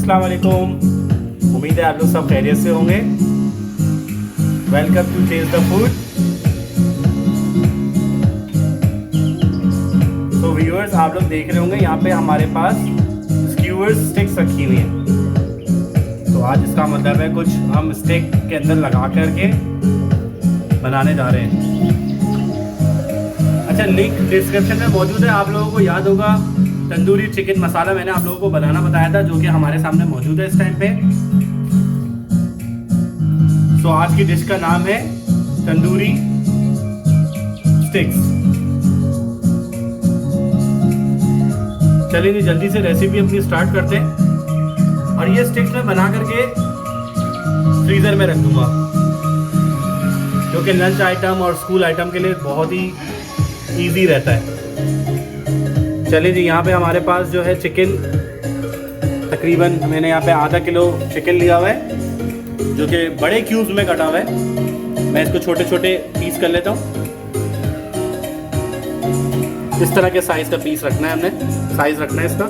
अस्सलाम वालेकुम। उम्मीद है आप लोग सब खैरियत से होंगे। Welcome to taste the food. तो व्यूअर्स, आप लोग देख रहे होंगे यहाँ पे हमारे पास स्क्यूअर्स स्टिक्स रखी हुई हैं। तो आज इसका मतलब है कुछ हम स्टिक के अंदर लगा करके बनाने जा रहे हैं। अच्छा, लिंक डिस्क्रिप्शन में मौजूद है। आप लोगों को याद होगा तंदूरी चिकन मसाला मैंने आप लोगों को बनाना बताया था, जो कि हमारे सामने मौजूद है इस टाइम पे। तो आज की डिश का नाम है तंदूरी स्टिक्स। चलिए जी जल्दी से रेसिपी अपनी स्टार्ट करते हैं। और ये स्टिक्स मैं बना करके फ्रीजर में रख दूंगा, क्योंकि लंच आइटम और स्कूल आइटम के लिए बहुत ही इजी रहता है। चलिए जी, यहाँ पे हमारे पास जो है चिकन, तकरीबन मैंने यहाँ पे आधा किलो चिकन लिया हुआ है, जो कि बड़े क्यूब्स में कटा हुआ है। मैं इसको छोटे छोटे पीस कर लेता हूँ। इस तरह के साइज़ का पीस रखना है, हमने साइज़ रखना है इसका।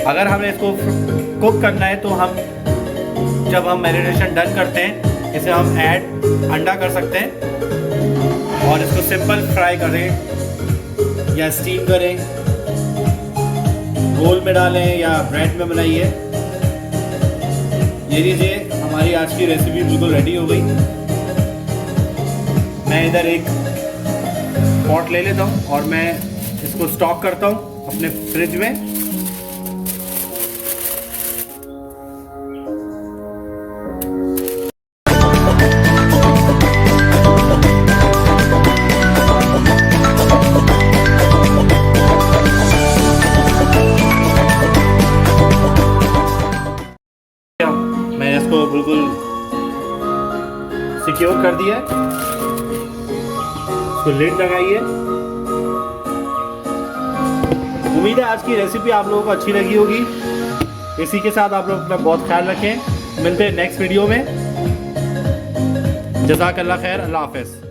अगर हमें इसको कुक करना है तो हम जब हम मैरिनेशन डन करते हैं, इसे हम ऐड अंडा कर सकते हैं और इसको सिंपल फ्राई करें या स्टीम करें, रोल में डालें या ब्रेड में बनाइए। ये लीजिए, हमारी आज की रेसिपी बिल्कुल रेडी हो गई। मैं इधर एक पॉट ले लेता हूँ और मैं इसको स्टॉक करता हूँ अपने फ्रिज में। मैंने इसको बिल्कुल सिक्योर कर दिया है। इसको लिड लगाइए। उम्मीद है आज की रेसिपी आप लोगों को अच्छी लगी होगी। इसी के साथ आप लोग अपना बहुत ख्याल रखें। मिलते हैं नेक्स्ट वीडियो में। जज़ाकल्लाह खैर। अल्लाह हाफ़िज़।